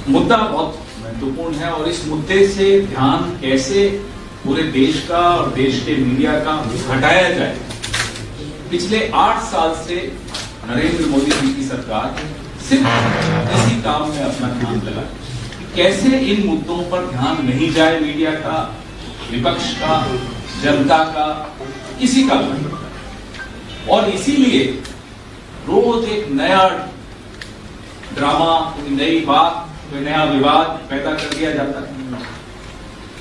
मुद्दा बहुत महत्वपूर्ण है और इस मुद्दे से ध्यान कैसे पूरे देश का और देश के मीडिया का हटाया जाए। पिछले 8 साल से नरेंद्र मोदी जी की सरकार सिर्फ इसी काम में अपना ध्यान लगाए, कैसे इन मुद्दों पर ध्यान नहीं जाए मीडिया का, विपक्ष का, जनता का, किसी का नहीं। और इसीलिए रोज एक नया ड्रामा, कोई नई बात, कोई नया विवाद पैदा कर दिया जाता है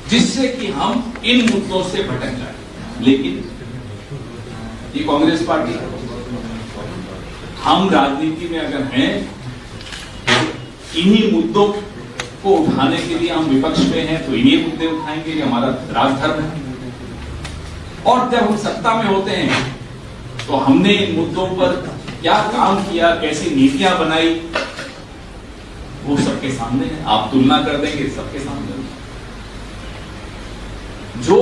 जिससे कि हम इन मुद्दों से भटक जाए। लेकिन ये कांग्रेस पार्टी, हम राजनीति में अगर हैं, इन्हीं मुद्दों को उठाने के लिए हम विपक्ष में हैं तो इन्हीं मुद्दे उठाएंगे, ये हमारा राजधर्म है। और जब हम सत्ता में होते हैं तो हमने इन मुद्दों पर क्या काम किया, कैसी नीतियां बनाई, वो सबके सामने है। आप तुलना कर देंगे, सबके सामने। जो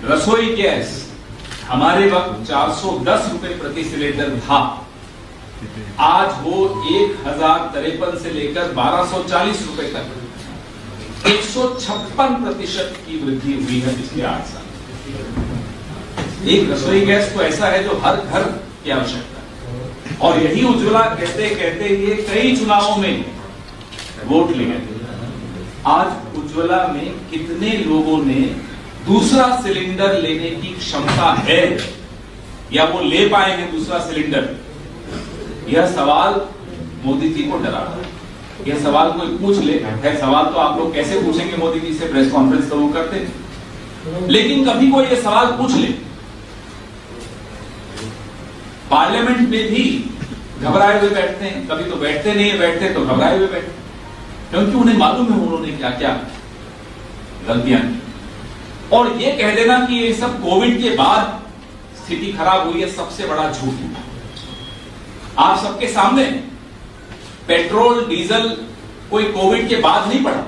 रसोई गैस हमारे वक्त 410 रुपए प्रति सिलेंडर था, आज वो 1053 से लेकर 1240 रुपए तक 156% की वृद्धि हुई है पिछले 8 साल। एक रसोई गैस तो ऐसा है जो हर घर की आवश्यकता है। और यही उज्ज्वला कहते कहते ये कई चुनावों में वोट लिए थे। आज उज्ज्वला में कितने लोगों ने दूसरा सिलेंडर लेने की क्षमता है या वो ले पाएंगे दूसरा सिलेंडर, यह सवाल मोदी जी को डरा रहा है। यह सवाल कोई पूछ ले, है सवाल तो आप लोग कैसे पूछेंगे मोदी जी से, प्रेस कॉन्फ्रेंस तो वो करते हैं। लेकिन कभी कोई ये सवाल पूछ ले, पार्लियामेंट में भी घबराए हुए बैठते हैं, कभी तो बैठते नहीं है, बैठते तो घबराए हुए बैठते, क्योंकि उन्हें मालूम है उन्होंने क्या क्या गलतियां की। और ये कह देना कि ये सब कोविड के बाद स्थिति खराब हुई है, सबसे बड़ा झूठ है। आप सबके सामने पेट्रोल डीजल कोई कोविड के बाद नहीं बढ़ा,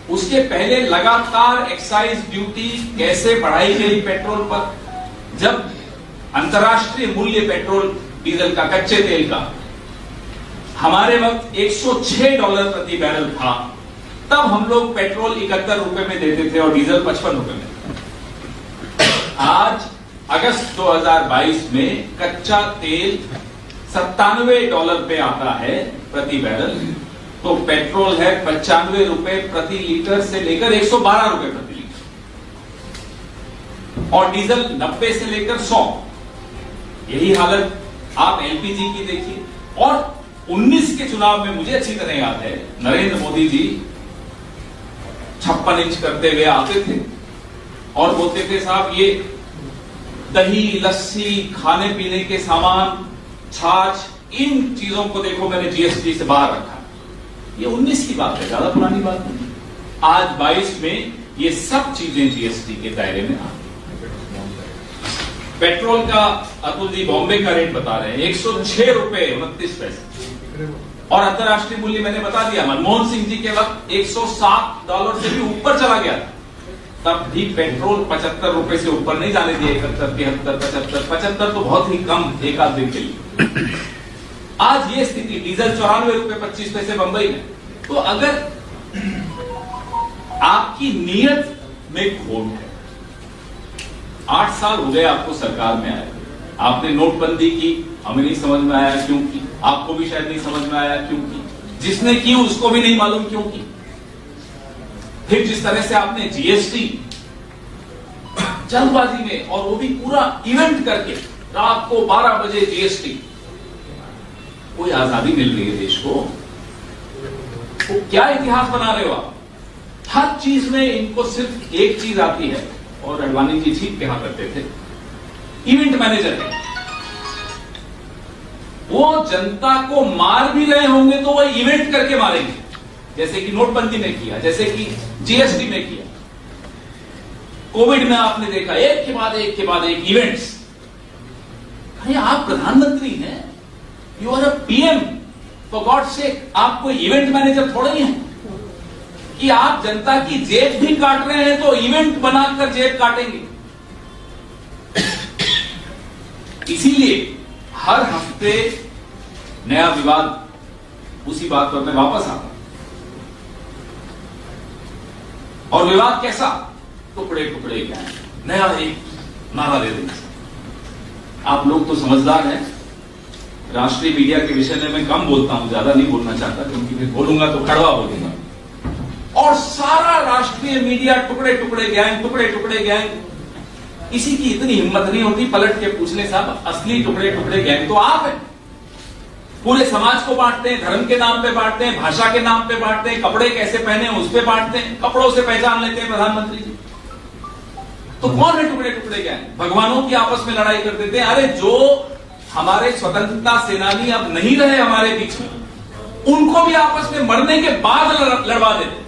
उसके पहले लगातार एक्साइज ड्यूटी कैसे बढ़ाई गई पेट्रोल पर। जब अंतर्राष्ट्रीय मूल्य पेट्रोल डीजल का, कच्चे तेल का, हमारे वक्त $106 प्रति बैरल था, तब हम लोग पेट्रोल 71 रुपए में देते थे और डीजल 55 रुपए में। आज अगस्त 2022 में कच्चा तेल $97 पे आता है प्रति बैरल, तो पेट्रोल है 95 रुपए प्रति लीटर से लेकर 112 रुपए प्रति लीटर, और डीजल 90 से लेकर 100। यही हालत आप एलपीजी की देखिए। और 19 के चुनाव में मुझे अच्छी तरह याद है, नरेंद्र मोदी जी 56 इंच करते हुए आते थे और बोलते थे, साहब ये दही, लस्सी, खाने पीने के सामान, छाछ, इन चीजों को देखो मैंने जीएसटी से बाहर रखा। ये 19 की बात है, ज्यादा पुरानी बात नहीं। आज 22 में ये सब चीजें जीएसटी के दायरे में आ। पेट्रोल का अतुल जी बॉम्बे का रेट बता रहे हैं 106 रुपए 29 पैसे, और अंतर्राष्ट्रीय मूल्य मैंने बता दिया, मनमोहन सिंह जी के वक्त $107 से भी ऊपर चला गया था। तब भी पेट्रोल 75 रुपए से ऊपर नहीं जाने दिए, 71, 73, 75 तो बहुत ही कम, एक आध दिन के लिए। आज ये स्थिति, डीजल 94 रुपए 25 पैसे बंबई में। तो अगर आपकी नीयत में खोट है, 8 साल हो गए आपको सरकार में आए, आपने नोटबंदी की, हमें नहीं समझ में आया क्यों की, आपको भी शायद नहीं समझ में आया क्यों की, जिसने की उसको भी नहीं मालूम क्यों की। फिर जिस तरह से आपने जीएसटी जल्दबाजी में, और वो भी पूरा इवेंट करके, रात को 12 बजे जीएसटी, कोई आजादी मिल रही है देश को, वो क्या इतिहास बना रहे हो आप? हर चीज में इनको सिर्फ एक चीज आती है, और अडवाणी जी ठीक कहा करते थे, इवेंट मैनेजर है। वो जनता को मार भी रहे होंगे तो वो इवेंट करके मारेंगे, जैसे कि नोटबंदी में किया, जैसे कि जीएसटी में किया, कोविड में आपने देखा एक के बाद एक इवेंट्स। अरे आप प्रधानमंत्री हैं, you are a PM, for God sake. आप कोई इवेंट मैनेजर थोड़े ही हैं कि आप जनता की जेब भी काट रहे हैं तो इवेंट बनाकर जेब काटेंगे। इसीलिए हर हफ्ते नया विवाद उसी बात पर मैं वापस आता हूं। और विवाद कैसा? टुकड़े टुकड़े गैंग, नया एक नारा दे देंगे। आप लोग तो समझदार हैं। राष्ट्रीय मीडिया के विषय में मैं कम बोलता हूं, ज्यादा नहीं बोलना चाहता, क्योंकि फिर बोलूंगा तो कड़वा बोलूंगा। और सारा राष्ट्रीय मीडिया टुकड़े टुकड़े गैंग, टुकड़े टुकड़े गैंग। किसी की इतनी हिम्मत नहीं होती पलट के पूछने, साहब असली टुकड़े टुकड़े गैंग तो आप हैं। पूरे समाज को बांटते हैं, धर्म के नाम पे बांटते हैं, भाषा के नाम पे बांटते हैं, कपड़े कैसे पहने उस पे बांटते हैं, कपड़ों से पहचान लेते हैं प्रधानमंत्री जी। तो कौन है टुकड़े टुकड़े गैंग? भगवानों की आपस में लड़ाई कर देते हैं। अरे जो हमारे स्वतंत्रता सेनानी अब नहीं रहे हमारे बीच में, उनको भी आपस में मरने के बाद लड़वा देते।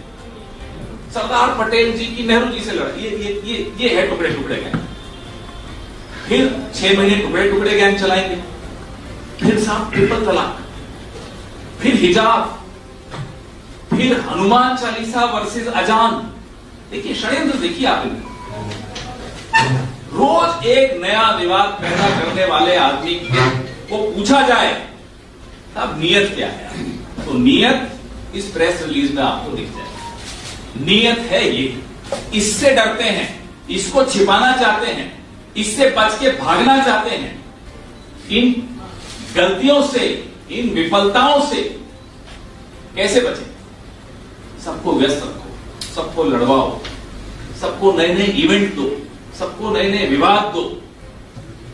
सरदार पटेल जी की नेहरू जी से लड़ाई, ये है टुकड़े टुकड़े गैंग। फिर 6 महीने टुकड़े टुकड़े गैंग चलाएंगे, फिर साहब ट्रिपल तलाक, फिर हिजाब, फिर हनुमान चालीसा वर्सेस अजान। देखिए षड्यंत्र, देखिए आप रोज एक नया विवाद पैदा करने वाले आदमी को पूछा जाए अब नियत क्या है, तो नियत इस प्रेस रिलीज में आपको दिख जाए। नियत है ये, इससे डरते हैं, इसको छिपाना चाहते हैं, इससे बच के भागना चाहते हैं। इन गलतियों से, इन विफलताओं से कैसे बचे? सबको व्यस्त रखो, सबको लड़वाओ, सबको नए नए इवेंट दो, सबको नए नए विवाद दो,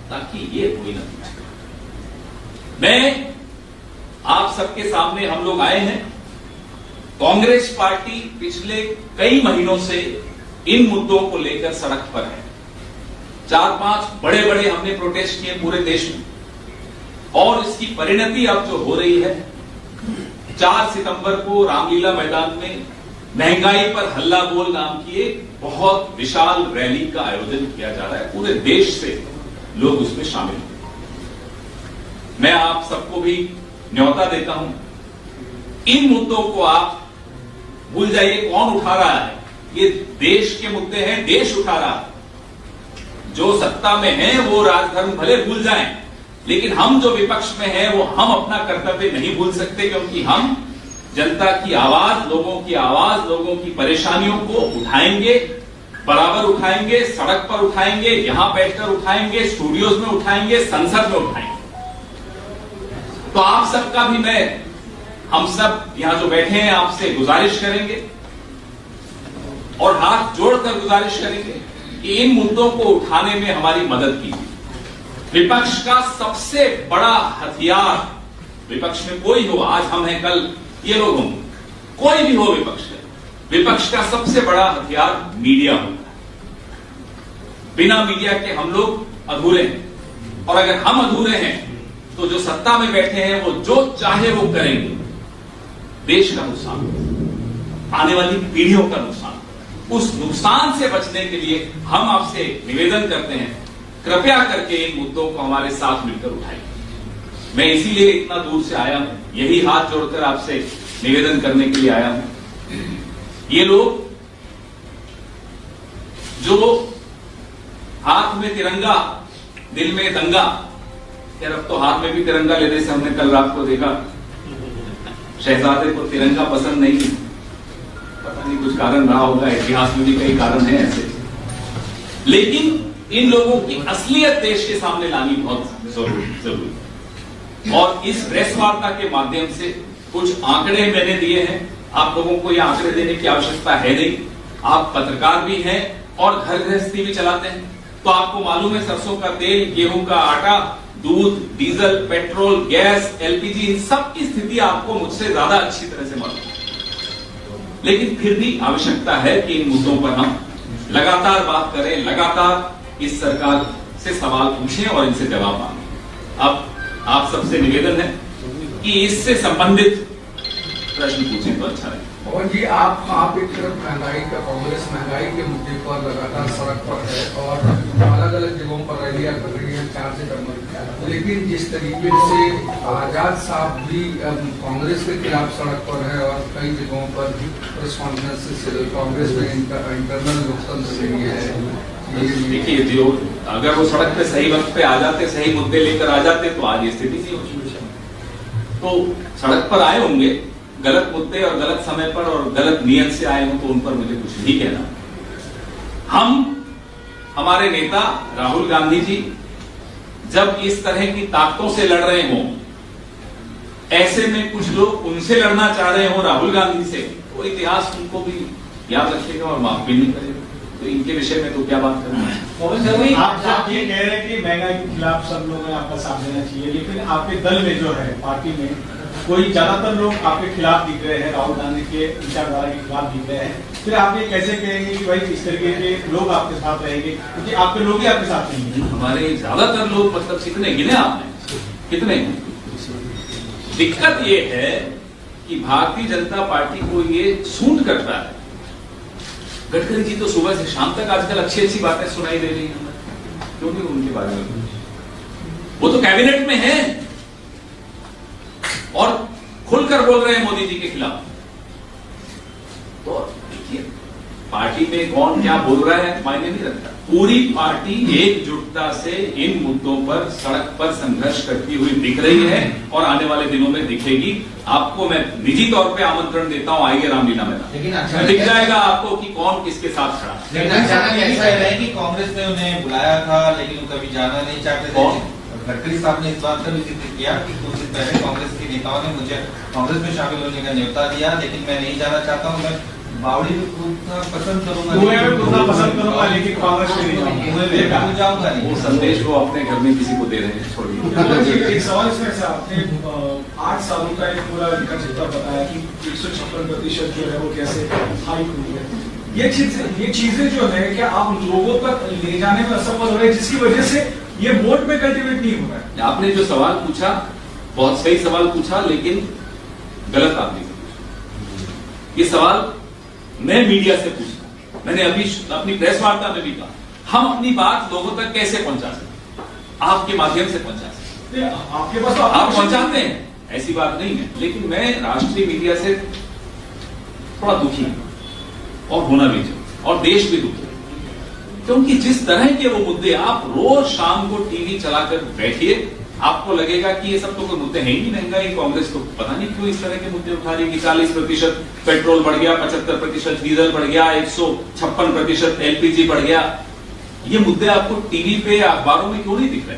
ताकि ये कोई न पूछे। मैं आप सबके सामने हम लोग आए हैं। कांग्रेस पार्टी पिछले कई महीनों से इन मुद्दों को लेकर सड़क पर है। 4-5 बड़े बड़े हमने प्रोटेस्ट किए पूरे देश में, और इसकी परिणति अब जो हो रही है, 4 सितंबर को रामलीला मैदान में महंगाई पर हल्ला बोल नाम की एक बहुत विशाल रैली का आयोजन किया जा रहा है। पूरे देश से लोग उसमें शामिल हुए। मैं आप सबको भी न्योता देता हूं, इन मुद्दों को आप भूल जाइए। कौन उठा रहा है? ये देश के मुद्दे हैं, देश उठा रहा है। जो सत्ता में है वो राजधर्म भले भूल जाएं, लेकिन हम जो विपक्ष में हैं वो हम अपना कर्तव्य नहीं भूल सकते, क्योंकि हम जनता की आवाज, लोगों की परेशानियों को उठाएंगे, बराबर उठाएंगे, सड़क पर उठाएंगे, यहां बैठकर उठाएंगे, स्टूडियोज में उठाएंगे, संसद में उठाएंगे। तो आप सबका भी हम सब यहां जो बैठे हैं आपसे गुजारिश करेंगे और हाथ जोड़कर गुजारिश करेंगे कि इन मुद्दों को उठाने में हमारी मदद कीजिए। विपक्ष का सबसे बड़ा हथियार, विपक्ष में कोई हो, आज हम हैं, कल ये लोग होंगे, कोई भी हो विपक्ष का सबसे बड़ा हथियार मीडिया होता है। बिना मीडिया के हम लोग अधूरे हैं, और अगर हम अधूरे हैं तो जो सत्ता में बैठे हैं वो जो चाहे वो करेंगे। देश का नुकसान, आने वाली पीढ़ियों का नुकसान, उस नुकसान से बचने के लिए हम आपसे निवेदन करते हैं, कृपया करके इन मुद्दों को हमारे साथ मिलकर उठाइए। मैं इसीलिए इतना दूर से आया हूं, यही हाथ जोड़कर आपसे निवेदन करने के लिए आया हूं। ये लोग जो हाथ में तिरंगा दिल में दंगा, यार अब तो हाथ में भी तिरंगा लेने से हमने कल रात को देखा शहजादे को तिरंगा पसंद नहीं, पता नहीं कुछ कारण रहा होगा, इतिहास में भी कई कारण हैं ऐसे। लेकिन इन लोगों की असलियत देश के सामने लानी बहुत जरूरी। और इस प्रेस वार्ता के माध्यम से कुछ आंकड़े मैंने दिए हैं, आप लोगों को ये आंकड़े देने की आवश्यकता है नहीं। आप पत्रकार भी हैं और घर गृहस्थी भी चलाते हैं, तो आपको मालूम है सरसों का तेल, गेहूं का आटा, दूध, डीजल, पेट्रोल, गैस, एलपीजी, इन सब की स्थिति आपको मुझसे ज्यादा अच्छी तरह से मालूम है। लेकिन फिर भी आवश्यकता है कि इन मुद्दों पर हम लगातार बात करें, लगातार इस सरकार से सवाल पूछें और इनसे जवाब मांगें। अब आप सबसे निवेदन है कि इससे संबंधित प्रश्न पूछें तो अच्छा है। और जी आप एक तरफ महंगाई का, कांग्रेस महंगाई के मुद्दे पर लगातार सड़क पर है और अलग अलग जगहों पर रैलियां कर रही है 4 सितंबर, लेकिन जिस तरीके से आजाद साहब भी कांग्रेस के खिलाफ सड़क पर है और कई जगहों पर प्रेस कॉन्फ्रेंस से कांग्रेस में इंटरनल लोकतंत्र नहीं है। देखिए, जो अगर वो सड़क पे सही वक्त पे आ जाते, सही मुद्दे लेकर आ जाते, तो आज ये स्थिति नहीं होती। तो सड़क पर आए होंगे गलत मुद्दे और गलत समय पर और गलत नियत से आए हों, तो उन पर मुझे कुछ नहीं कहना। हमारे नेता राहुल गांधी जी जब इस तरह की ताकतों से लड़ रहे हों, ऐसे में कुछ लोग उनसे लड़ना चाह रहे हो राहुल गांधी से, तो इतिहास उनको भी याद रखेगा और माफ भी नहीं करेगा। तो इनके विषय में तो क्या बात करना है। आप ये कह रहे हैं कि महंगाई के खिलाफ सब लोगों ने आपका साथ देना चाहिए, लेकिन आपके दल में जो है, पार्टी में कोई ज्यादातर लोग आपके खिलाफ दिख रहे हैं, राहुल गांधी के विचारधारा के खिलाफ दिख रहे हैं। फिर आप ये कैसे कहेंगे कि भाई इस तरीके के लोग आपके साथ रहेंगे, क्योंकि आपके लोग ही आपके साथ नहीं है। हमारे ज्यादातर लोग, मतलब कितने गिने आपने, कितने? दिक्कत ये है कि भारतीय जनता पार्टी को ये सूट करता है। गडकरी जी तो सुबह से शाम तक आजकल अच्छी अच्छी बातें सुनाई दे रही हैं, क्योंकि उनके बारे में वो तो कैबिनेट में है और खुलकर बोल रहे हैं मोदी जी के खिलाफ। तो देखिए, पार्टी में कौन क्या बोल रहा है मायने नहीं रखता। पूरी पार्टी एकजुटता से इन मुद्दों पर सड़क पर संघर्ष करती हुई दिख रही है और आने वाले दिनों में दिखेगी। आपको मैं निजी तौर पे आमंत्रण देता हूं, आइए रामलीला में, लेकिन अच्छा दिख जाएगा आपको कि कौन किसके साथ खड़ा। लेकिन अचानक ऐसा है कि कांग्रेस ने उन्हें बुलाया था, लेकिन वो कभी जाना नहीं चाहते थे। गडकरी साहब ने इस बात का भी जिक्र किया कि कुछ दिन पहले कांग्रेस के नेताओं ने मुझे कांग्रेस में शामिल होने का न्योता दिया, लेकिन मैं नहीं जाना चाहता हूं। मैं बावड़ी में कूदना पसंद करूंगा, लेकिन कांग्रेस में नहीं जाऊंगा नहीं। वो संदेश वो अपने घर में किसी को दे रहे हैं, छोड़िए। एक सवाल इसमें से, आपने 8 सालों का एक पूरा विकास चित्र बताया कि 156% जो है वो कैसे हाइक हुई है। ये चीजें जो है क्या आप लोगों तक ले जाने में असफल हो रहे हैं, जिसकी वजह से ये वोट में कल्टिवेट नहीं हो रहा है? आपने जो सवाल पूछा बहुत सही सवाल पूछा, लेकिन गलत आदमी से पूछा। ये सवाल मैं मीडिया से पूछता, मैंने अभी अपनी प्रेस वार्ता में भी कहा, हम अपनी बात लोगों तक कैसे पहुंचा सकते? आपके माध्यम से पहुंचा सकते। आपके पास तो आप पहुंचाते हैं, ऐसी बात नहीं है, लेकिन मैं राष्ट्रीय मीडिया से थोड़ा दुखी हूं और होना भी चाहिए, और देश भी दुखी है, क्योंकि जिस तरह के वो मुद्दे, आप रोज शाम को टीवी चलाकर बैठिए, आपको लगेगा कि ये सब तो कोई मुद्दे हैं ही नहीं। महंगाई, कांग्रेस तो पता नहीं क्यों इस तरह के मुद्दे उठा रही है कि 40% पेट्रोल बढ़ गया, 75% डीजल बढ़ गया, 156% एलपीजी बढ़ गया। ये मुद्दे आपको टीवी पे या अखबारों में क्यों नहीं दिख रहे?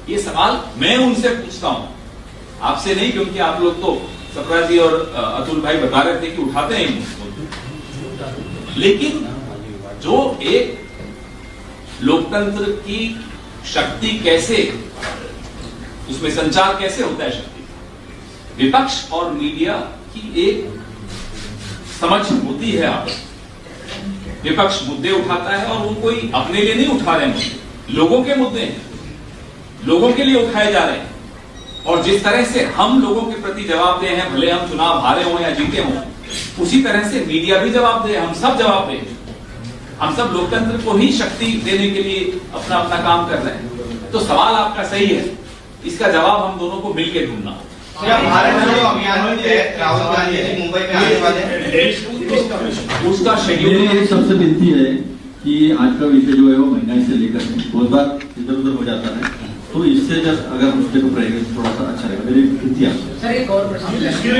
ये सवाल मैं उनसे पूछता हूं, आपसे नहीं, क्योंकि आप लोग तो सप्रा जी और अतुल भाई बता रहे थे कि उठाते हैं मुद्दे, लेकिन जो एक लोकतंत्र की शक्ति कैसे, उसमें संचार कैसे होता है शक्ति, विपक्ष और मीडिया की एक समझ होती है। आप विपक्ष मुद्दे उठाता है और वो कोई अपने लिए नहीं उठा रहे हैं, लोगों के मुद्दे हैं, लोगों के लिए उठाए जा रहे हैं। और जिस तरह से हम लोगों के प्रति जवाबदेह हैं, भले हम चुनाव हारे हों या जीते हों, उसी तरह से मीडिया भी जवाबदेह, हम सब जवाबदेह हैं। हम सब लोकतंत्र को ही शक्ति देने के लिए अपना अपना काम कर रहे हैं। तो सवाल आपका सही है, इसका जवाब हम दोनों को मिलकर ढूंढना होगा। भारत जोड़ो अभियान में राहुल गांधी जी मुंबई में आने वाले हैं, उसका शेड्यूल। मेरी सबसे विनती है कि आज का विषय जो है वो महंगाई से लेकर बहुत बार इधर उधर हो जाता है, तो इससे जब अगर उस पर रहेगा तो थोड़ा सा अच्छा रहेगा। मेरी विनती है सर। एक और प्रश्न,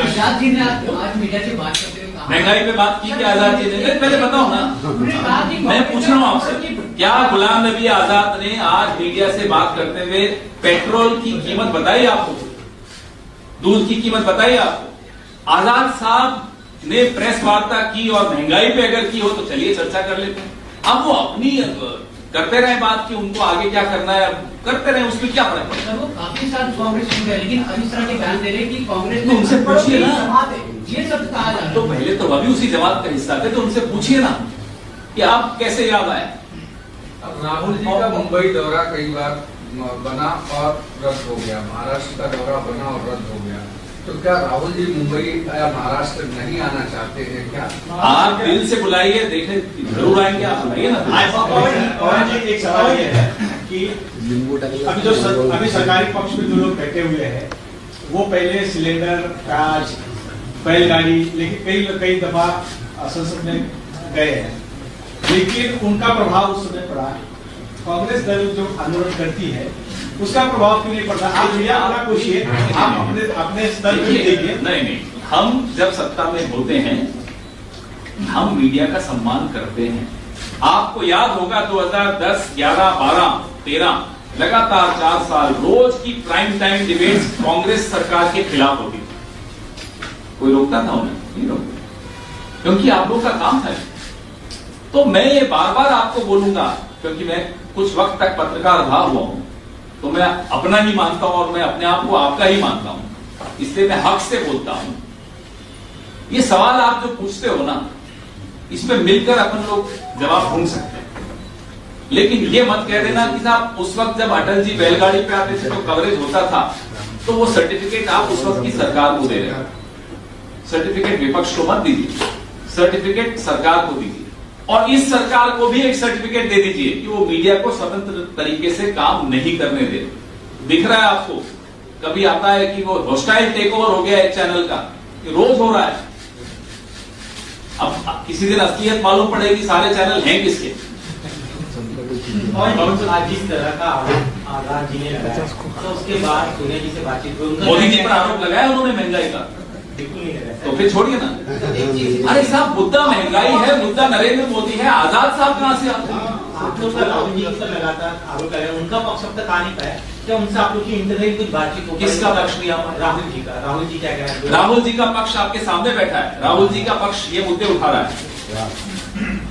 आजाद जी ने आज मीडिया से बात करते हुए कहा, महंगाई पे बात की कि आजाद जी ने, पहले बताओ ना, मैं पूछ रहा हूं आपसे, क्या गुलाम नबी आजाद ने आज मीडिया से बात करते हुए पेट्रोल की कीमत बताई आपको, दूध की कीमत बताई आपको? आजाद साहब ने प्रेस वार्ता की और महंगाई पे अगर की हो तो चलिए चर्चा कर लेते हैं। अब वो अपनी करते रहे बात कि उनको आगे क्या करना है, करते रहे, उसमें क्या फर्क पड़ता है? वो काफी साल कांग्रेस में गए, लेकिन अब इस तरह के बयान दे रहे कि कांग्रेस तो उनसे पूछिए ना, ये सब कहा जा रहा है। तो पहले तो अभी उसी जमात का हिस्सा थे, तो उनसे पूछिए ना कि आप कैसे याद आए। अब राहुल जी का मुंबई दौरा कई बार बना और रद्द हो गया, महाराष्ट्र का दौरा बना और रद्द हो गया, तो क्या राहुल जी मुंबई या महाराष्ट्र नहीं आना चाहते हैं क्या? आप दिल से बुलाइए, देखें जरूर आएंगे, आप बुलाइए ना। और एक सवाल ये है कि अभी सरकारी पक्ष में जो लोग बैठे हुए हैं, वो पहले सिलेंडर, प्याज, बैलगाड़ी लेकिन कई दफा संसद में गए हैं, लेकिन उनका प्रभाव उस समय पड़ा कांग्रेस दल जो आंदोलन करती है उसका प्रभाव क्यों नहीं पड़ता? आप मीडिया वाला पूछिए, आप अपने स्तर पर देखिए। नहीं, हम जब सत्ता में होते हैं हम मीडिया का सम्मान करते हैं। आपको याद होगा 2010, 11, 12, 13 लगातार 4 साल रोज की प्राइम टाइम डिबेट्स कांग्रेस सरकार के खिलाफ होती थी। कोई रोकता था उन्हें? नहीं रोकता, क्योंकि आप लोगों का काम है। तो मैं ये बार बार आपको बोलूंगा, क्योंकि मैं कुछ वक्त तक पत्रकार रहा हुआ हूं, तो मैं अपना ही मानता हूं और मैं अपने आप को आपका ही मानता हूं, इसलिए मैं हक से बोलता हूं। ये सवाल आप जो पूछते हो ना, इसमें मिलकर अपन लोग जवाब ढूंढ सकते हैं, लेकिन ये मत कह देना कि साहब उस वक्त जब अटल जी बैलगाड़ी पे आते थे तो कवरेज होता था, तो वो सर्टिफिकेट आप उस वक्त की सरकार को दे रहे हो। सर्टिफिकेट विपक्ष को मत दीजिए, सर्टिफिकेट सरकार को दीजिए, और इस सरकार को भी एक सर्टिफिकेट दे दीजिए कि वो मीडिया को स्वतंत्र तरीके से काम नहीं करने दे। दिख रहा है आपको, कभी आता है कि वो हॉस्टाइल टेक ओवर हो गया एक चैनल का, रोज हो रहा है। अब किसी दिन असलियत मालूम पड़ेगी सारे चैनल हैं किसके। और आज जिस तरह का आरोप आजाद जी ने लगाया, तो उसके बाद सोनिया जी से बातचीत हुई, मोदी जी पर आरोप लगाया उन्होंने महंगाई का, बिल्कुल नहीं लगाया। तो फिर छोड़िए ना। अरे साहब, मुद्दा महंगाई है, मुद्दा नरेंद्र मोदी है, आजाद साहब कहां से आते हैं? आप लोग का राहुल जी पर लगातार आरोप लगा, उनका पक्ष अब तक आ नहीं पाया, क्या उनसे आप लोग की इंटरव्यू कुछ बातचीत हो? किसका पक्ष लिया? राहुल जी का। राहुल जी क्या कह रहे हैं? राहुल जी का पक्ष आपके सामने बैठा है। राहुल जी का पक्ष ये मुद्दे उठा रहा है।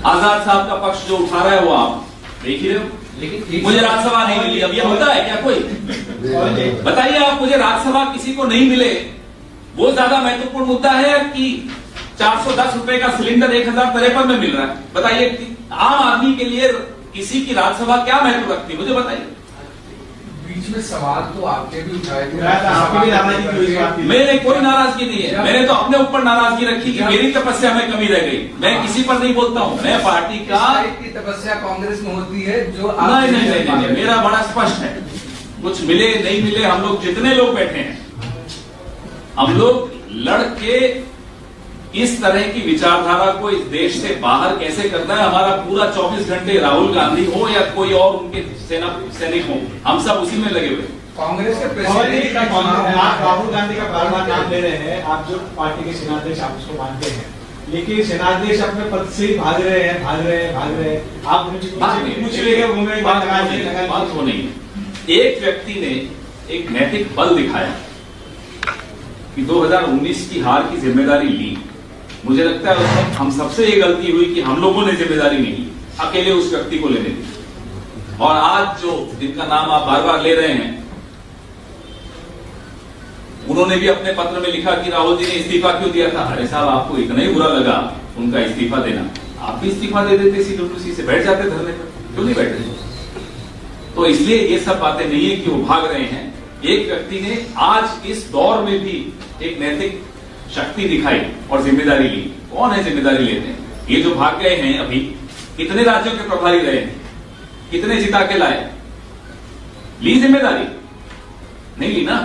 आजाद साहब का पक्ष जो उठा रहा है वो आप देख ही रहे हो। लेकिन मुझे राज्यसभा नहीं मिली, अब ये मुद्दा है क्या कोई? बताइए आप, मुझे राज्यसभा किसी को नहीं मिले वो ज्यादा महत्वपूर्ण मुद्दा है कि 410 रुपए का सिलेंडर 1053 में मिल रहा है? बताइए, आम आदमी के लिए किसी की राज्यसभा क्या महत्व रखती है, मुझे बताइए। बीच में सवाल तो आपने भी उठाए थे, मैंने कोई नाराजगी नहीं है, मैंने तो अपने ऊपर नाराजगी रखी कि मेरी तपस्या में कमी रह गई। मैं किसी पर नहीं बोलता हूं, मैं पार्टी का की तपस्या कांग्रेस में होती है जो नहीं, मेरा बड़ा स्पष्ट है। कुछ मिले नहीं मिले, हम लोग जितने लोग बैठे हैं, हम लोग लड़ के इस तरह की विचारधारा को इस देश से बाहर कैसे करना है, हमारा पूरा 24 घंटे राहुल गांधी हो या कोई और उनके सैनिक हो, हम सब उसी में लगे हुए। कांग्रेस के आप प्रेसिडेंट राहुल गांधी का बार-बार नाम ले रहे हैं, आप जो पार्टी के सेनाध्यक्ष आप उसको मानते हैं, लेकिन सेनाध्यक्ष अपने पद से भाग रहे हैं। आप पूछ लेंगे घूमे बात हो नहीं है। एक व्यक्ति ने एक नैतिक बल दिखाया कि 2019 की हार की जिम्मेदारी ली। मुझे लगता है उस वक्त हम सबसे ये गलती हुई कि हम लोगों ने जिम्मेदारी नहीं ली, अकेले उस व्यक्ति को लेने दी। और आज जो जिनका नाम आप बार बार ले रहे हैं, उन्होंने भी अपने पत्र में लिखा कि राहुल जी ने इस्तीफा क्यों दिया था। अरे साहब, आपको इतना ही बुरा लगा उनका इस्तीफा देना, आप भी इस्तीफा दे देते, CWC से बैठ जाते धरने पर, क्यों नहीं बैठे? तो इसलिए ये सब बातें नहीं है कि वो भाग रहे हैं। एक व्यक्ति ने आज इस दौर में भी एक नैतिक शक्ति दिखाई और जिम्मेदारी ली। कौन है जिम्मेदारी लेते हैं? ये जो भाग गए हैं, अभी कितने राज्यों के प्रभारी रहे हैं, कितने जिता के लाए? ली जिम्मेदारी? नहीं ली ना।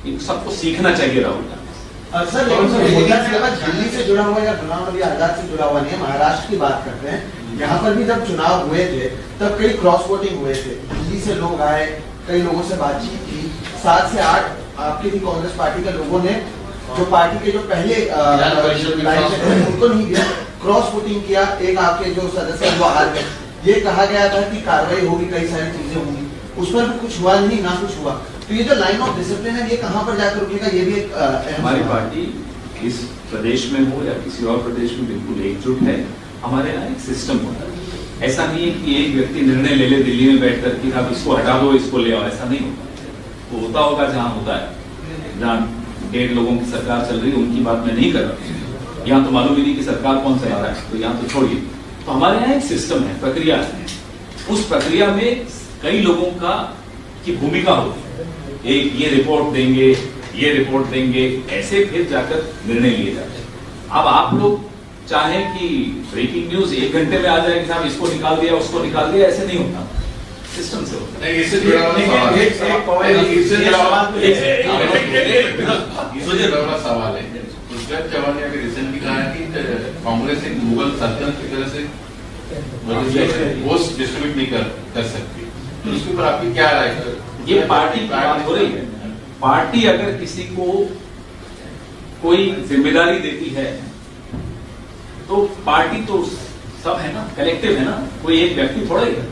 इन सबको सीखना चाहिए राहुल गांधी। सर, दिल्ली से जुड़ा हुआ या गुलाम नबी आजाद से जुड़ा हुआ नहीं है, महाराष्ट्र की बात करते हैं। यहाँ पर भी जब चुनाव हुए थे तब कई क्रॉस वोटिंग हुए थे, दिल्ली से लोग आए, कई लोगों से बातचीत की, 7 से 8 आपकी भी कांग्रेस पार्टी के लोगों ने जो पार्टी के जो पहले उनको नहीं दिया, क्रॉस वोटिंग किया। एक आपके जो सदस्य वो हार गए, ये कहा गया था कि कार्रवाई होगी, कई सारी चीजें होंगी, उस पर भी कुछ हुआ नहीं, ना कुछ हुआ। तो ये जो लाइन ऑफ डिसिप्लिन है, ये कहाँ पर जाकर रुकेगा? ये भी एक हमारी पार्टी इस प्रदेश में हो या किसी और प्रदेश में बिल्कुल एकजुट है। हमारे यहाँ एक सिस्टम होता है, ऐसा नहीं है कि एक व्यक्ति निर्णय ले ले दिल्ली में बैठकर कि आप इसको हटा दो, इसको ले आओ, ऐसा नहीं होता। वो होता होगा जहाँ होता है, जहाँ 1.5 लोगों की सरकार चल रही है, उनकी बात मैं नहीं कर रहा। यहाँ तो मालूम ही नहीं कि सरकार कौन चला रहा है, तो यहाँ तो छोड़िए। तो हमारे यहाँ एक सिस्टम है, प्रक्रिया है। उस प्रक्रिया में कई लोगों का की भूमिका होती है। एक ये रिपोर्ट देंगे, ये रिपोर्ट देंगे, ऐसे फिर जाकर निर्णय लिए जाते हैं। अब आप लोग चाहें कि ब्रेकिंग न्यूज 1 घंटे में आ जाए कि साहब इसको निकाल दिया, उसको निकाल दिया, ऐसे नहीं होता, सिस्टम से होता है। इससे जुड़ा सवाल है। पुष्कर चौहान ने अभी रिसेंटली कहा कि कांग्रेस एक मुगल सल्तनत की तरह से वोट डिस्ट्रीब्यूट नहीं कर सकती। तो उसके ऊपर आपकी क्या राय है? ये पार्टी की बात हो रही है। पार्टी अगर किसी को कोई जिम्मेदारी देती है तो पार्टी तो सब है ना, कलेक्टिव है ना, कोई एक व्यक्ति थोड़ा ही है।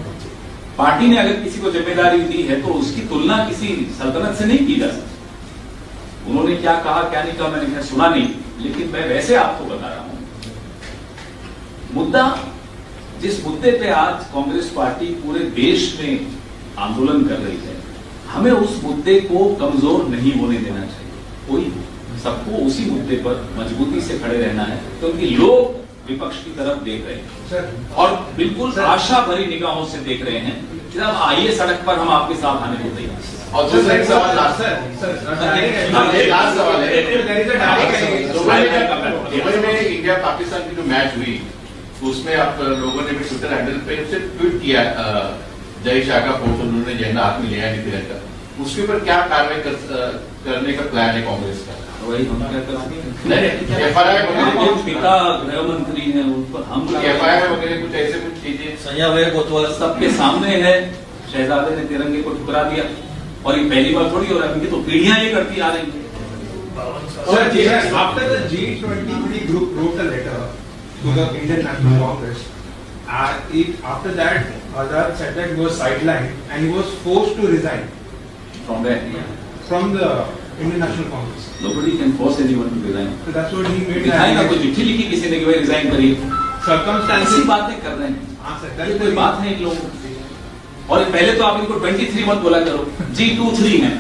पार्टी ने अगर किसी को जिम्मेदारी दी है तो उसकी तुलना किसी सल्तनत से नहीं की जा सकती। उन्होंने क्या कहा क्या नहीं कहा मैंने सुना नहीं, लेकिन मैं वैसे आपको बता रहा हूं मुद्दा, जिस मुद्दे पे आज कांग्रेस पार्टी पूरे देश में आंदोलन कर रही है, हमें उस मुद्दे को कमजोर नहीं होने देना चाहिए। कोई सबको उसी मुद्दे पर मजबूती से खड़े रहना है, क्योंकि लोग विपक्ष की तरफ देख रहे हैं और बिल्कुल आशा भरी निगाहों से देख रहे हैं कि अब आइए सड़क पर, हम आपके साथ आने को तैयार हैं। और दूसरा एक सवाल लास्ट सवाल है, दुबई में इंडिया पाकिस्तान की जो मैच हुई उसमें आप लोगों ने भी ट्विटर हैंडल पे उससे ट्वीट किया, जय शाह का फोटो उन्होंने झंडा हाथ में लिया है तिरंगा, उसके ऊपर क्या कार्रवाई करने का प्लान है कांग्रेस का? वही हम क्या करेंगे, एफआईआर पिता गृह मंत्री हैं, उन पर हम एफआईआर वगैरह कुछ ऐसे कुछ चीजें संजय कोतवाल सबके सामने है। शहजादे ने तिरंगे को ठुकरा दिया और ये पहली बार थोड़ी हो रहा है, इनकी तो पीढ़ियां ये करती आ रही हैं। After the G23 group wrote a letter to the Indian National Congress, after that, Azad said that he was sidelined and he was forced to resign From where? from the Indian National Congress. Nobody can force anyone to resign. So that's what he made. दिखाई ना कोई चिट्ठी लिखी किसी ने कि भाई resign करिए, ऐसी Circumstances. बातें कर रहे हैं। हाँ सर, ये that's कोई the बात है इन लोगों की। और पहले तो आप इनको 23 मत बोला करो, G23 है,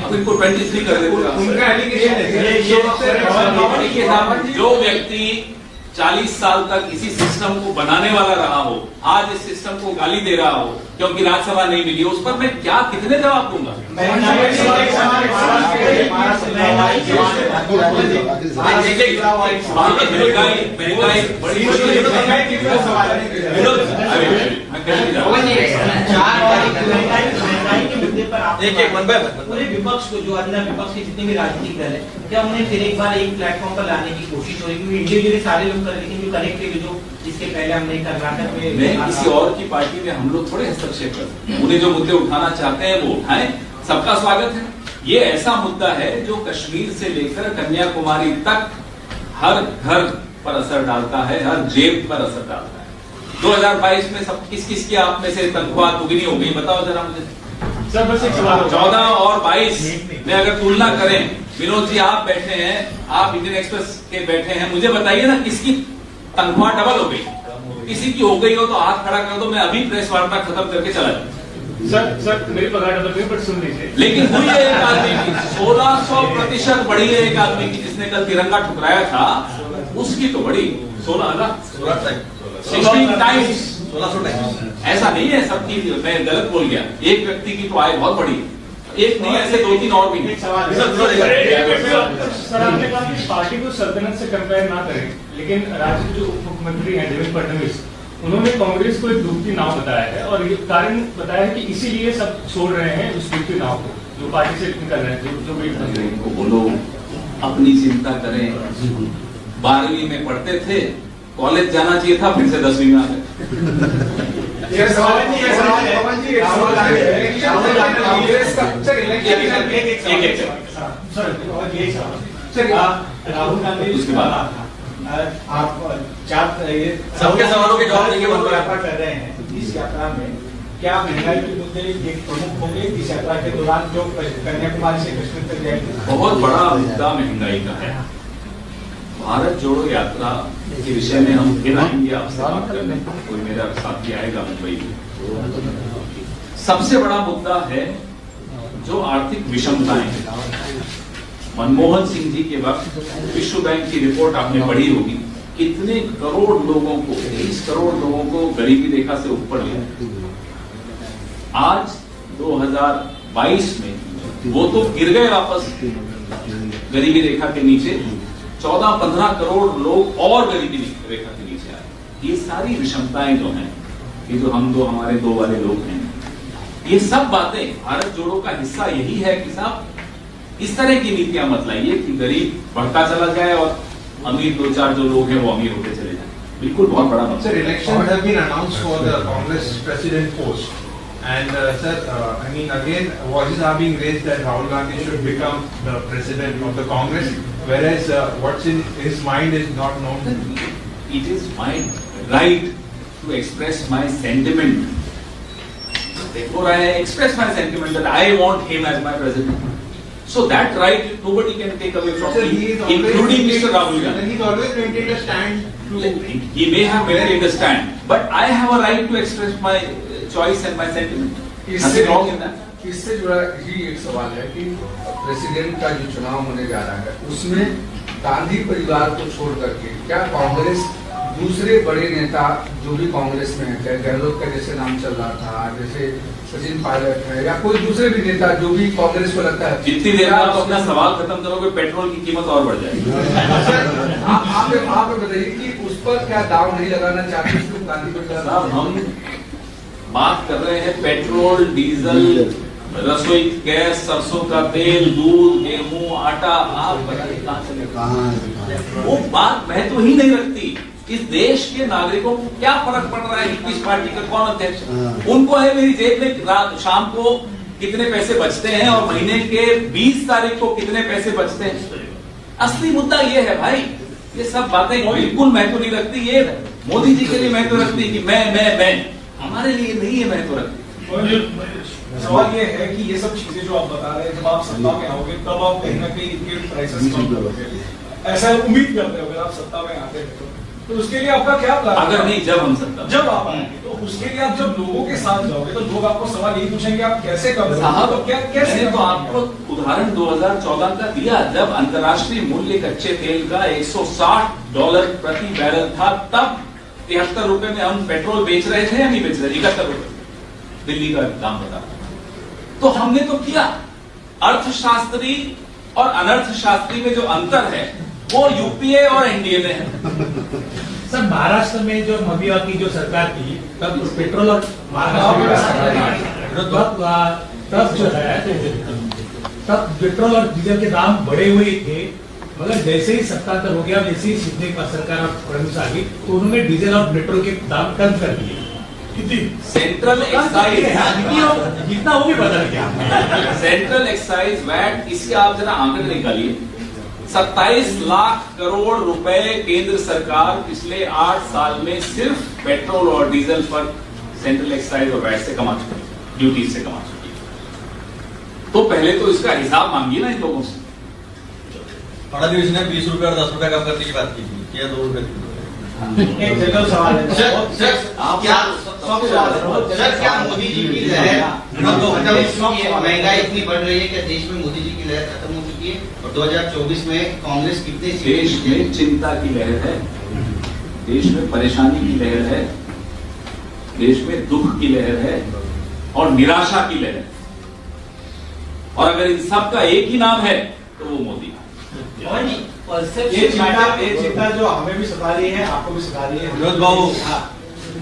अब इनको 23 कर देते। उनका एलिगेशन है जो व्यक्ति 40 साल तक इसी सिस्टम को बनाने वाला रहा हो, आज इस सिस्टम को गाली दे रहा हो क्योंकि राज्यसभा नहीं मिली, उस पर मैं क्या कितने जवाब दूंगा? महंगाई बड़ी पूरे विपक्ष को, जो अन्य विपक्ष के जितने भी राजनीतिक दल है, क्या उन्हें फिर एक बार एक प्लेटफॉर्म पर लाने की कोशिश हो रही है? क्योंकि इंडिविजुअली सारे लोग कर, लेकिन जो कलेक्टिव जो इसके पहले हमने कर्नाटक में किसी और की पार्टी में हम लोग थोड़े हस्तक्षेप करते हैं। उन्हें जो मुद्दे उठाना चाहते हैं वो उठाएं, सबका स्वागत है। ये ऐसा मुद्दा है जो कश्मीर से लेकर कन्याकुमारी तक हर घर पर असर डालता है, हर जेब पर असर डालता है। 2022 में सब किस किस की आप में से तनख्वाह दुगनी हो गई, बताओ जरा मुझे। सर बस एक सवाल 14 और 22 में अगर तुलना करें, विनोद जी आप बैठे हैं, आप इंडियन एक्सप्रेस के बैठे हैं, मुझे बताइए ना किसकी तनख्वाह डबल हो गई? किसी की हो गई हो तो हाथ खड़ा कर दो, मैं अभी प्रेस वार्ता खत्म करके चला जाऊं। सर मेरी पगार डबल हुई, बट सुन लीजिए। लेकिन हुई है एक आदमी की 1600% बढ़ी है, एक आदमी की जिसने कल तिरंगा ठुकराया था, उसकी तो बढ़ी 16 टाइम्स। ऐसा नहीं है सबकी, मैं गलत बोल गया, एक व्यक्ति की तो आय बहुत बड़ी, एक नहीं ऐसे 2-3 और भी। सर आपने कहा कि पार्टी को सल्तनत से कंपेयर ना करें, लेकिन राज्य के जो उप मुख्यमंत्री हैं देवेंद्र फडणवीस, उन्होंने कांग्रेस को एक डूबती नाव बताया है और ये कारण बताया है कि इसीलिए सब छोड़ रहे हैं उस डूबती नाव को, जो पार्टी से निकल रहे हैं, जो वेट बन रहे हैं। इनको बोलो अपनी चिंता करें। 12वीं में पढ़ते थे, कॉलेज जाना चाहिए था, फिर से 10वीं में आ गए। राहुल गांधी उसके बाद आप सबके सवालों के जवाब देंगे कर रहे हैं इस यात्रा में, क्या महंगाई के मुद्दे एक प्रमुख होंगे इस यात्रा के दौरान, जो कन्याकुमारी से कश्मीर तक जाएंगे? बहुत बड़ा मुद्दा महंगाई का है। भारत जोड़ो यात्रा के विषय में हम फिर आएंगे आपसे बात करने, कोई मेरा साथी आएगा मुंबई में। सबसे बड़ा मुद्दा है जो आर्थिक विषमताएं हैं। मनमोहन सिंह जी के वक्त विश्व बैंक की रिपोर्ट आपने पढ़ी होगी, कितने करोड़ लोगों को, 30 करोड़ लोगों को गरीबी रेखा से ऊपर लिया। आज 2022 में वो तो गिर गए वापस गरीबी रेखा के नीचे, 14-15 करोड़ लोग और गरीबी रेखा के नीचे आए। ये सारी विषमताएं जो हैं, ये जो हम दो हमारे दो वाले लोग हैं, ये सब बातें भारत जोड़ो का हिस्सा यही है कि साहब इस तरह की नीतियां मत लाइए कि गरीब बढ़ता चला जाए और अमीर 2-4 जो लोग हैं वो अमीर होते चले जाए। बिल्कुल बहुत बड़ा मसला। Sir, elections have been announced for the Congress president post. And sir, I mean again, voices are being raised that Rahul Gandhi should become the president of the Congress, whereas what's in his mind is not known. It is my right to express my sentiment. Therefore, I express my sentiment that I want him as my president. So that right nobody can take away from Sir, me, including Mr. Rahul Gandhi. He's always maintained a stand to. He may have maintained a stand, but I have a right to express my choice and my sentiment. Nothing wrong in that. इससे जुड़ा ही एक सवाल है कि president का जो चुनाव होने जा रहा है उसमें गांधी परिवार को छोड़ करके क्या कांग्रेस दूसरे बड़े नेता जो भी कांग्रेस में है, गहलोत का जैसे नाम चल रहा था, जैसे सचिन पायलट है या कोई दूसरे भी नेता जो भी कांग्रेस को लगता है, जितनी देर में आप अपना सवाल खत्म करोगे पेट्रोल की कीमत और बढ़ जाएगी। आप बताइए कि उस पर क्या दाव नहीं लगाना चाहते सिर्फ गांधी परिवार? साहब हम बात कर रहे हैं पेट्रोल, डीजल, रसोई गैस, सरसों का तेल, दूध, गेहूं, आटा, आप बताइए कहाँ चलेगा? वो बात महत्व ही नहीं रखती। इस देश के नागरिकों को क्या फर्क पड़ रहा है कि किस पार्टी का कौन अध्यक्ष है? उनको है मेरी जेब में रात शाम को कितने पैसे बचते हैं और महीने के 20 तारीख को कितने पैसे बचते हैं। असली मुद्दा ये है भाई, ये सब बातें बिल्कुल महत्व नहीं रखती। ये मोदी जी के लिए महत्व रखती है कि मैं, हमारे लिए नहीं है महत्व रखती। सवाल ये है कि ये सब चीजें जो आप बता रहे हैं, जब आप सत्ता में आओगे तब आप कहीं ना कहीं इनके प्राइसेस कम करोगे, ऐसा उम्मीद करते हो अगर आप सत्ता में आते हैं तो उसके लिए आपका क्या प्लान? अगर नहीं जब आप आएंगे तो उसके लिए आप जब लोगों के साथ जाओगे तो लोग आपको सवाल यही पूछेंगे आप कैसे कर रहे हो, तो क्या कैसे? मैंने तो आपको उदाहरण 2014 का दिया, जब अंतर्राष्ट्रीय मूल्य कच्चे तेल का $160 प्रति बैरल था, तब 73 रुपए में हम पेट्रोल बेच रहे थे या नहीं बेच रहे? 71 रुपए दिल्ली का दाम बता। तो हमने तो किया। अर्थशास्त्री और अनर्थशास्त्री में जो अंतर है वो यूपीए और एनडीए में है। सर महाराष्ट्र में जो मबिया की जो सरकार थी तब पेट्रोल और तब जो है तब पेट्रोल और डीजल के दाम बढ़े हुए थे, मगर जैसे ही सत्तांतर हो गया वैसे ही सिद्धे का सरकार फडणवीस आ गई तो उन्होंने डीजल और पेट्रोल के दाम कम कर दिए। सेंट्रल एक्साइज जितना वो भी बदल गया। सेंट्रल एक्साइज वैट, इसके आप जरा आंकड़े निकालिए। 27 लाख करोड़ रुपए केंद्र सरकार पिछले 8 साल में सिर्फ पेट्रोल और डीजल पर सेंट्रल एक्साइज और वैट से कमा चुकी है, ड्यूटी से कमा चुकी है। तो पहले तो इसका हिसाब मांगिए ना इन लोगों से। फडणवीस ने 20 रुपए और 10 रुपए कम करने की बात की थी, क्या 2 रुपए? एक जनरल सवाल है सर, क्या मोदी जी की लहर महंगाई इतनी बढ़ रही है, क्या देश में मोदी जी की लहर खत्म हो चुकी है? और 2024 में कांग्रेस कितने देश में चिंता की लहर है, देश में परेशानी की लहर है, देश में दुख की लहर है और निराशा की लहर है। और अगर इन सब का एक ही नाम है तो वो मोदी। ये चिंता जो हमें भी सता रही है, आपको भी सता रही है, लोग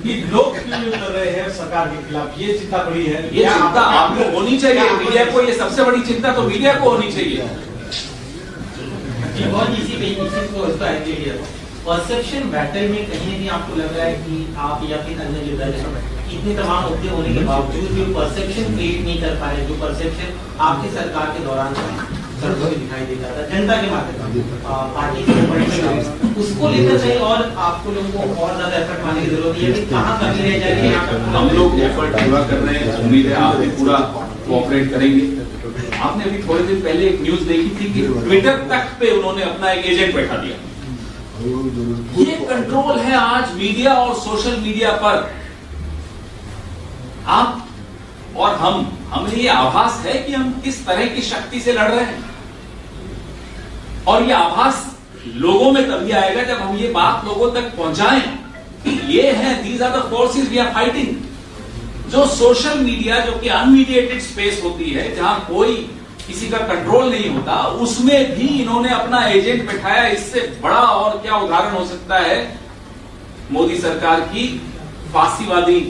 क्यों कर रहे हैं सरकार के खिलाफ, ये चिंता बड़ी है। ये चिंता आपको होनी चाहिए, मीडिया को। ये सबसे बड़ी चिंता तो मीडिया को होनी चाहिए। परसेप्शन बैटल में कहीं ना कहीं आपको लग रहा है कि आप या फिर अन्य जो दल है इतने तमाम मुद्दे होने के बावजूद जो परसेप्शन क्रिएट नहीं कर पा रहे, जो परसेप्शन आपकी सरकार के दौरान सड़कों में दिखाई देता था जनता के माध्यम से, पार्टी के उसको लेकर कहीं और आपको लोगों को और ज्यादा एफर्ट मारने की जरूरत है कि कहाँ कमी रह जाएगी? हम लोग एफर्ट पूरा कर रहे हैं, उम्मीद है आप भी पूरा कोऑपरेट करेंगे। आपने अभी थोड़े दिन पहले एक न्यूज देखी थी कि ट्विटर तक पे उन्होंने अपना एक एजेंट बैठा दिया। ये कंट्रोल है आज मीडिया और सोशल मीडिया पर। आप और हमें ये आभास है कि हम किस तरह की शक्ति से लड़ रहे हैं, और ये आभास लोगों में तभी आएगा जब हम ये बात लोगों तक पहुंचाएं कि ये है, these are the forces we are fighting. जो सोशल मीडिया, जो कि अनमीडिएटेड स्पेस होती है, जहां कोई किसी का कंट्रोल नहीं होता, उसमें भी इन्होंने अपना एजेंट बैठाया। इससे बड़ा और क्या उदाहरण हो सकता है मोदी सरकार की फांसीवादी